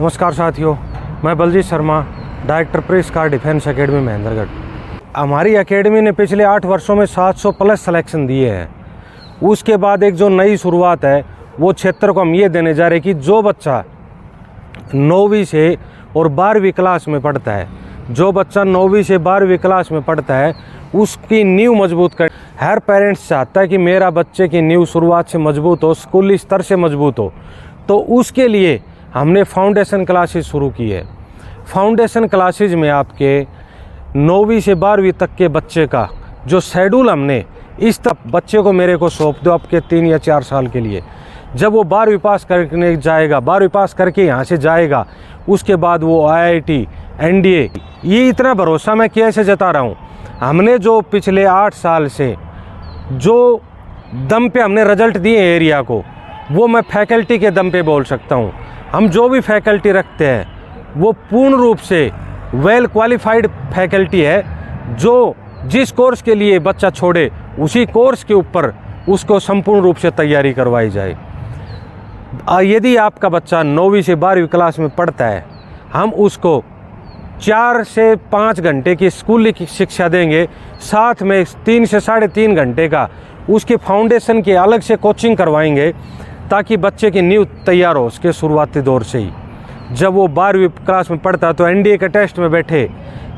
नमस्कार साथियों, मैं Baljeet Sharma, director press car defence academy Mahendragarh. हमारी एकेडमी ने पिछले 8 वर्षों में 700 प्लस सिलेक्शन दिए हैं। उसके बाद एक जो नई शुरुआत है वो क्षेत्र को हम ये देने जा रहे हैं कि जो बच्चा 9वीं से और 12वीं क्लास में पढ़ता है, जो बच्चा 9वीं से 12वीं क्लास में पढ़ता है उसकी नींव मजबूत कर। हर पेरेंट्स चाहता है कि मेरा बच्चे की नींव शुरुआत से मजबूत हो, स्कूली स्तर से मजबूत हो, तो उसके लिए हमने फाउंडेशन क्लासेस शुरू की है। फाउंडेशन क्लासेस में आपके 9वीं से 12वीं तक के बच्चे का जो शेड्यूल हमने इस तक बच्चे को मेरे को सौंप दो आपके 3 या 4 साल के लिए। जब वो 12वीं पास करने जाएगा, 12वीं पास करके यहाँ से जाएगा, उसके बाद वो IIT, NDA, ये इतना भरोसा मैं कैसे जता रहा हूँ। हमने जो पिछले 8 साल से जो दम पे हमने रिजल्ट दिए एरिया को, वो मैं फैकल्टी के दम पे बोल सकता हूँ। हम जो भी फैकल्टी रखते हैं वो पूर्ण रूप से वेल क्वालिफाइड फैकल्टी है, जो जिस कोर्स के लिए बच्चा छोड़े उसी कोर्स के ऊपर उसको संपूर्ण रूप से तैयारी करवाई जाए। यदि आपका बच्चा 9वीं से 12वीं क्लास में पढ़ता है, हम उसको 4 से 5 घंटे की स्कूली की शिक्षा देंगे, साथ में 3 से 3.5 घंटे का उसके फाउंडेशन के अलग से कोचिंग करवाएंगे, ताकि बच्चे की नींव तैयार हो उसके शुरुआती दौर से ही। जब वो 12वीं क्लास में पढ़ता है तो NDA के टेस्ट में बैठे,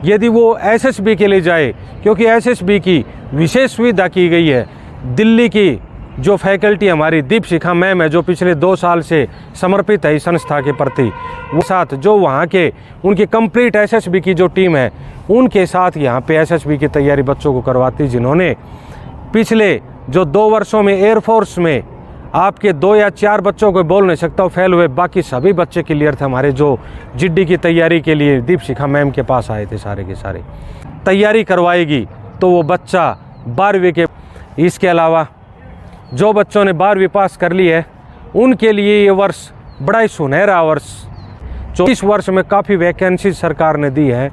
यदि वो SSB के लिए जाए, क्योंकि SSB की विशेष सुविधा की गई है। दिल्ली की जो फैकल्टी हमारी दीपशिखा मैम है, जो पिछले 2 साल से समर्पित है इस संस्था के प्रति, वो साथ जो वहाँ के उनकी कंप्लीट SSB की जो टीम है उनके साथ यहाँ पे SSB की तैयारी बच्चों को करवाती, जिन्होंने पिछले जो 2 वर्षों में एयरफोर्स में आपके 2 या 4 बच्चों को बोल नहीं सकता फेल हुए, बाकी सभी बच्चे क्लियर थे हमारे, जो GD की तैयारी के लिए दीपशिखा मैम के पास आए थे। सारे के सारे तैयारी करवाएगी तो वो बच्चा 12वीं के। इसके अलावा जो बच्चों ने 12वीं पास कर ली है उनके लिए ये वर्ष बड़ा ही सुनहरा वर्ष। 24 वर्ष में काफ़ी वैकेंसीज सरकार ने दी है।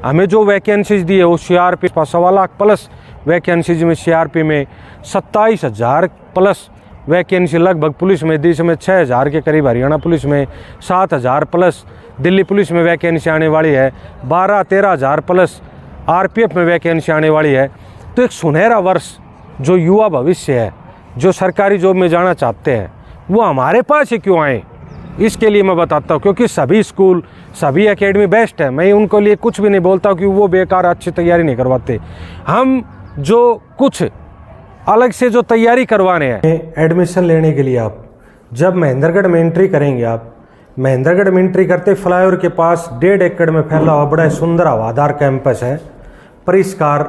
हमें जो वैकेंसीज दी है वो CRP 1.25 लाख प्लस वैकेंसीज में, CRP में 27,000 प्लस वैकेंसी लगभग पुलिस में दी, इसमें 6,000 के करीब हरियाणा पुलिस में, 7,000 प्लस दिल्ली पुलिस में वैकेंसी आने वाली है, 12-13,000 प्लस RPF में वैकेंसी आने वाली है। तो एक सुनहरा वर्ष जो युवा भविष्य है, जो सरकारी जॉब में जाना चाहते हैं, वो हमारे पास ही क्यों आए, इसके लिए मैं बताता हूँ। क्योंकि सभी स्कूल, सभी एकेडमी बेस्ट है, मैं उनको लिए कुछ भी नहीं बोलता कि वो बेकार अच्छी तैयारी नहीं करवाते। हम जो कुछ अलग से जो तैयारी करवाने हैं, एडमिशन लेने के लिए आप जब महेंद्रगढ़ में एंट्री करेंगे, आप महेंद्रगढ़ में एंट्री करते फ्लाईओवर के पास 1.5 एकड़ में फैला हुआ बड़ा सुंदर हवादार कैंपस है। परिष्कार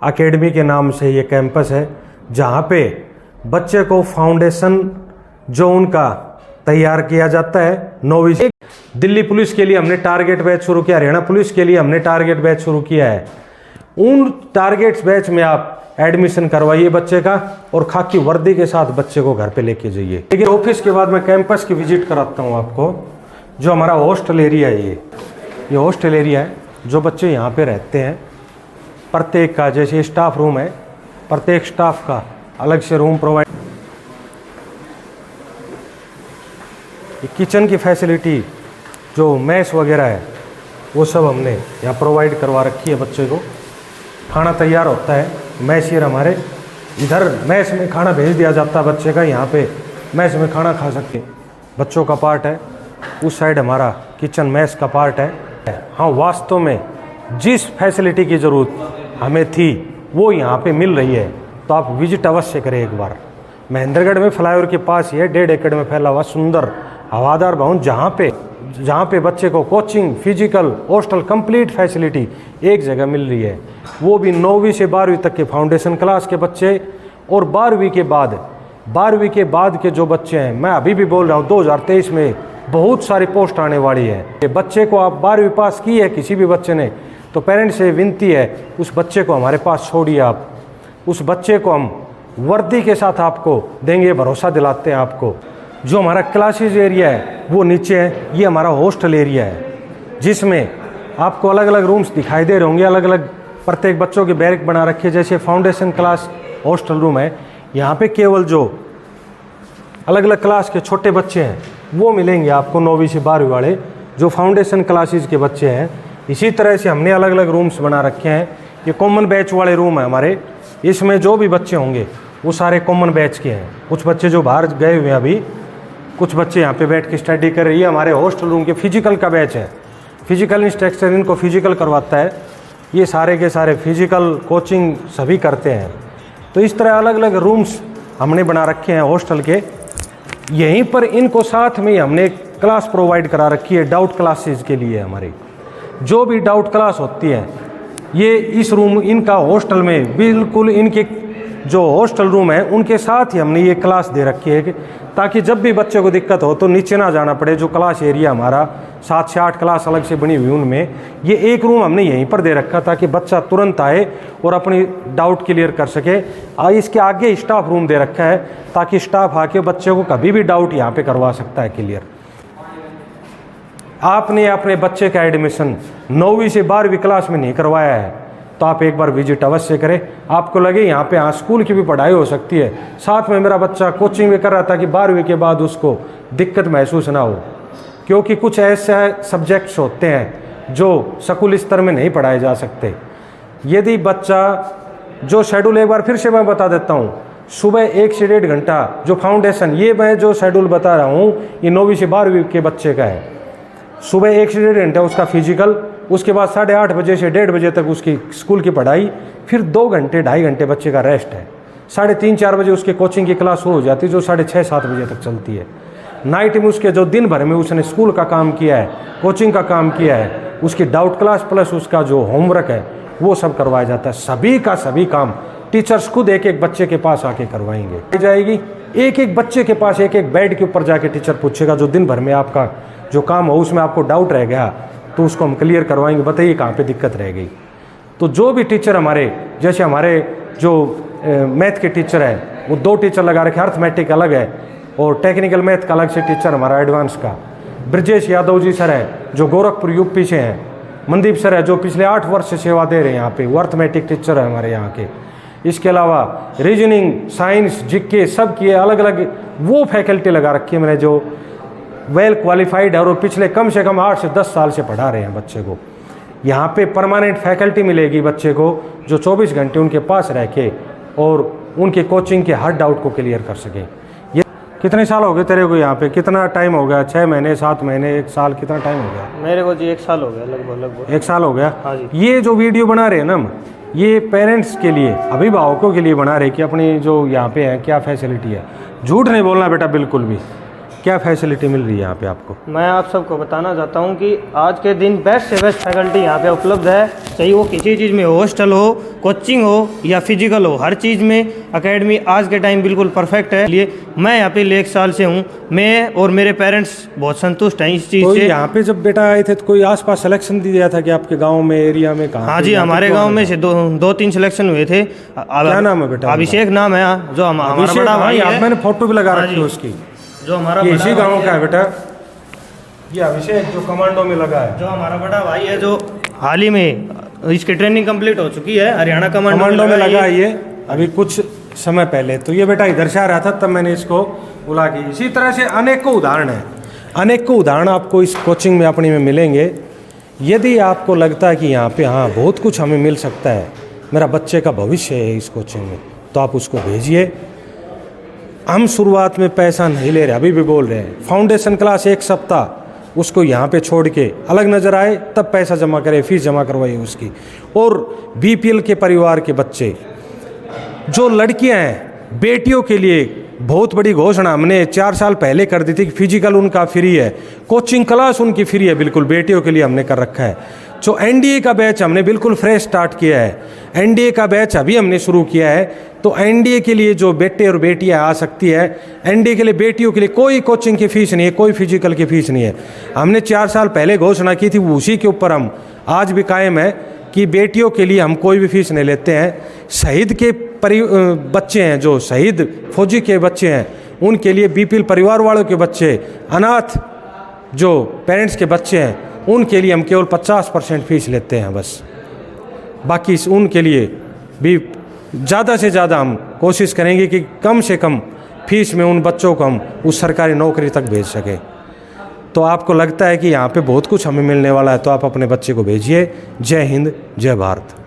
एकेडमी के नाम से ये कैंपस है, जहाँ पे बच्चे को फाउंडेशन जो उनका तैयार किया जाता है 9वीं से। दिल्ली पुलिस के लिए हमने टारगेट बैच शुरू किया, हरियाणा पुलिस के लिए हमने टारगेट बैच शुरू किया है। उन टारगेट्स बैच में आप एडमिशन करवाइए बच्चे का, और खाकी वर्दी के साथ बच्चे को घर पे लेके जाइए। लेकिन ऑफिस के बाद मैं कैंपस की विजिट कराता हूँ आपको। जो हमारा हॉस्टल एरिया है, ये हॉस्टल एरिया है, जो बच्चे यहाँ पे रहते हैं, प्रत्येक का जैसे स्टाफ रूम है, प्रत्येक स्टाफ का अलग से रूम प्रोवाइड। किचन की फैसिलिटी जो मैस वगैरह है वो सब हमने यहाँ प्रोवाइड करवा रखी है। बच्चे को खाना तैयार होता है, मैसियर हमारे इधर मैस में खाना भेज दिया जाता है बच्चे का, यहाँ पे मैस में खाना खा सकते बच्चों का पार्ट है। उस साइड हमारा किचन मैस का पार्ट है। हाँ, वास्तव में जिस फैसिलिटी की ज़रूरत हमें थी वो यहाँ पे मिल रही है, तो आप विजिट अवश्य करें एक बार। महेंद्रगढ़ में फ्लाईओवर के पास ही है, 1.5 एकड़ में फैला हुआ सुंदर हवादार भवन, जहाँ पे बच्चे को coaching, physical, hostel complete facility एक जगह मिल रही है। वो भी 9वीं से 12वीं तक के फाउंडेशन क्लास के बच्चे, और 12वीं के बाद के जो बच्चे हैं, मैं अभी भी बोल रहा हूँ 2023 में बहुत सारी पोस्ट आने वाली है। बच्चे को आप 12वीं पास की है किसी भी बच्चे ने, तो पेरेंट्स से विनती है उस बच्चे को हमारे पास छोड़िए। आप उस बच्चे को हम वर्दी के साथ आपको देंगे, भरोसा दिलाते हैं आपको। जो हमारा क्लासेज एरिया है वो नीचे है, ये हमारा हॉस्टल एरिया है, जिसमें आपको अलग अलग रूम्स दिखाई दे रहे होंगे। अलग अलग प्रत्येक बच्चों के बैरक बना रखे, जैसे फाउंडेशन क्लास हॉस्टल रूम है, यहाँ पे केवल जो अलग अलग क्लास के छोटे बच्चे हैं वो मिलेंगे आपको 9वीं से 12वीं वाले। जो फाउंडेशन क्लासेस के बच्चे हैं। इसी तरह से हमने अलग अलग रूम्स बना रखे हैं। ये कॉमन बैच वाले रूम है हमारे, इसमें जो भी बच्चे होंगे वो सारे कॉमन बैच के हैं। कुछ बच्चे जो बाहर गए हुए हैं अभी, कुछ बच्चे यहाँ पे बैठ के स्टडी कर रही है। हमारे हॉस्टल रूम के फिजिकल का बैच है, फिजिकल इंस्ट्रक्टर इनको फिजिकल करवाता है। ये सारे के सारे फिजिकल कोचिंग सभी करते हैं। तो इस तरह अलग अलग रूम्स हमने बना रखे हैं हॉस्टल के। यहीं पर इनको साथ में हमने क्लास प्रोवाइड करा रखी है डाउट क्लासेस के लिए। हमारी जो भी डाउट क्लास होती है ये इस रूम, इनका हॉस्टल में बिल्कुल इनके जो हॉस्टल रूम है उनके साथ ही हमने ये क्लास दे रखी है, ताकि जब भी बच्चे को दिक्कत हो तो नीचे ना जाना पड़े। जो क्लास एरिया हमारा 7 से 8 क्लास अलग से बनी हुई, उनमें ये एक रूम हमने यहीं पर दे रखा ताकि बच्चा तुरंत आए और अपनी डाउट क्लियर कर सके। इसके आगे स्टाफ रूम दे रखा है ताकि स्टाफ आके बच्चे को कभी भी डाउट यहाँ पे करवा सकता है क्लियर। आपने अपने बच्चे का एडमिशन 9वीं से 12वीं क्लास में नहीं करवाया है तो आप एक बार विजिट अवश्य करें। आपको लगे यहाँ पे स्कूल की भी पढ़ाई हो सकती है, साथ में मेरा बच्चा कोचिंग भी कर रहा था कि 12वीं के बाद उसको दिक्कत महसूस ना हो, क्योंकि कुछ ऐसे सब्जेक्ट्स होते हैं जो स्कूल स्तर में नहीं पढ़ाए जा सकते। यदि बच्चा जो शेड्यूल, एक बार फिर से मैं बता देता हूँ, सुबह 1 से 1.5 घंटा जो फाउंडेशन, ये मैं जो शेड्यूल बता रहा हूँ ये 9वीं से 12वीं के बच्चे का है। सुबह 1 से 1.5 घंटा उसका फिजिकल, उसके बाद 8:30 बजे से 1:30 बजे तक उसकी स्कूल की पढ़ाई, फिर 2 घंटे 2.5 घंटे बच्चे का रेस्ट है। 3:30-4 बजे उसके कोचिंग की क्लास हो जाती है जो 6:30-7 बजे तक चलती है। नाइट में उसके जो दिन भर में उसने स्कूल का काम किया है, कोचिंग का काम किया है, उसकी डाउट क्लास प्लस उसका जो होमवर्क है वो सब करवाया जाता है। सभी का सभी काम टीचर्स खुद एक एक बच्चे के पास आके करवाएंगे जाएगी। एक एक बच्चे के पास एक एक बेड के ऊपर जाके टीचर पूछेगा जो दिन भर में आपका जो काम हो उसमें आपको डाउट रह गया तो उसको हम क्लियर करवाएंगे, बताइए कहाँ पे दिक्कत रह गई। तो जो भी टीचर हमारे, जैसे हमारे जो मैथ के टीचर है वो 2 टीचर लगा रखे, अर्थमेटिक अलग है और टेक्निकल मैथ का अलग से टीचर हमारा एडवांस का। ब्रजेश यादव जी सर है जो गोरखपुर यूपी से हैं। मनदीप सर है जो पिछले 8 वर्ष से सेवा दे रहे हैं यहाँ पे, वो अर्थमेटिक टीचर है हमारे यहाँ के। इसके अलावा रीजनिंग, साइंस, जीके सब की अलग अलग वो फैकल्टी लगा रखी है मैंने जो वेल क्वालिफाइड है और पिछले कम से कम 8 से 10 साल से पढ़ा रहे हैं बच्चे को। यहाँ पे परमानेंट फैकल्टी मिलेगी बच्चे को जो 24 घंटे उनके पास रह के और उनके कोचिंग के हर डाउट को क्लियर कर सके। ये कितने साल हो गए तेरे को यहाँ पे? कितना टाइम हो गया? 6 महीने, 7 महीने, 1 साल, कितना टाइम हो गया? मेरे को जी 1 साल हो गया, लगभग 1 साल हो गया। हाँ जी। ये जो वीडियो बना रहे हैं ना हम, ये पेरेंट्स के लिए, अभिभावकों के लिए बना रहे कि अपनी जो यहाँ पे है क्या फैसिलिटी है। झूठ नहीं बोलना बेटा बिल्कुल भी। क्या फैसिलिटी मिल रही है यहाँ पे आपको? मैं आप सबको बताना चाहता हूँ कि आज के दिन बेस्ट से बेस्ट फैकल्टी यहाँ पे उपलब्ध है। चाहे वो किसी चीज़ में, हॉस्टल हो, कोचिंग हो या फिजिकल हो, हर चीज़ में एकेडमी आज के टाइम बिल्कुल परफेक्ट है। लिए मैं यहाँ पे 1 साल से हूँ। मैं और मेरे पेरेंट्स बहुत संतुष्ट हैं इस चीज़ से। यहाँ पे जब बेटा आए थे तो कोई आसपास सिलेक्शन दिया था कि आपके गाँव में, एरिया में? कहाँ? हाँ जी, हमारे गाँव में से 2-3 सिलेक्शन हुए थे। क्या नाम है बेटा? अभिषेक नाम है, जो हमारा बड़ा भाई है। मैंने फोटो भी लगा रखी है उसकी, जो हमारा इसी गांव का है बेटा। ये अभिषेक जो कमांडो में लगा है, जो हमारा बड़ा भाई है, जो हाल ही में इसकी ट्रेनिंग कंप्लीट हो चुकी है, हरियाणा कमांडो में लगा है ये अभी कुछ समय पहले। तो ये बेटा इधर से आ रहा था तब मैंने इसको बुला के। इसी तरह से अनेकों उदाहरण हैं, अनेकों उदाहरण आपको इस कोचिंग में अपनी में मिलेंगे। यदि आपको लगता है कि यहाँ पे हाँ बहुत कुछ हमें मिल सकता है, मेरा बच्चे का भविष्य है इस कोचिंग में, तो आप उसको भेजिए। हम शुरुआत में पैसा नहीं ले रहे, अभी भी बोल रहे हैं। फाउंडेशन क्लास 1 सप्ताह उसको यहाँ पे छोड़ के अलग नज़र आए तब पैसा जमा करें, फीस जमा करवाइए उसकी। और बीपीएल के परिवार के बच्चे, जो लड़कियाँ हैं, बेटियों के लिए बहुत बड़ी घोषणा हमने 4 साल पहले कर दी थी कि फिजिकल उनका फ्री है, कोचिंग क्लास उनकी फ्री है, बिल्कुल बेटियों के लिए हमने कर रखा है। जो एनडीए का बैच हमने बिल्कुल फ्रेश स्टार्ट किया है, एनडीए का बैच अभी हमने शुरू किया है। तो एनडीए के लिए जो बेटे और बेटियां आ सकती है, एनडीए के लिए बेटियों के लिए कोई कोचिंग की फीस नहीं है, कोई फिजिकल की फीस नहीं है। हमने 4 साल पहले घोषणा की थी, उसी के ऊपर हम आज भी कायम है कि बेटियों के लिए हम कोई भी फीस नहीं लेते हैं। शहीद के बच्चे हैं, जो शहीद फौजी के बच्चे हैं, उनके लिए बीपीएल परिवार वालों के बच्चे, अनाथ जो पेरेंट्स के बच्चे हैं, उनके लिए हम केवल 50% फीस लेते हैं बस। बाकी उनके लिए भी ज़्यादा से ज़्यादा हम कोशिश करेंगे कि कम से कम फीस में उन बच्चों को हम उस सरकारी नौकरी तक भेज सकें। तो आपको लगता है कि यहाँ पे बहुत कुछ हमें मिलने वाला है, तो आप अपने बच्चे को भेजिए। जय हिंद, जय भारत।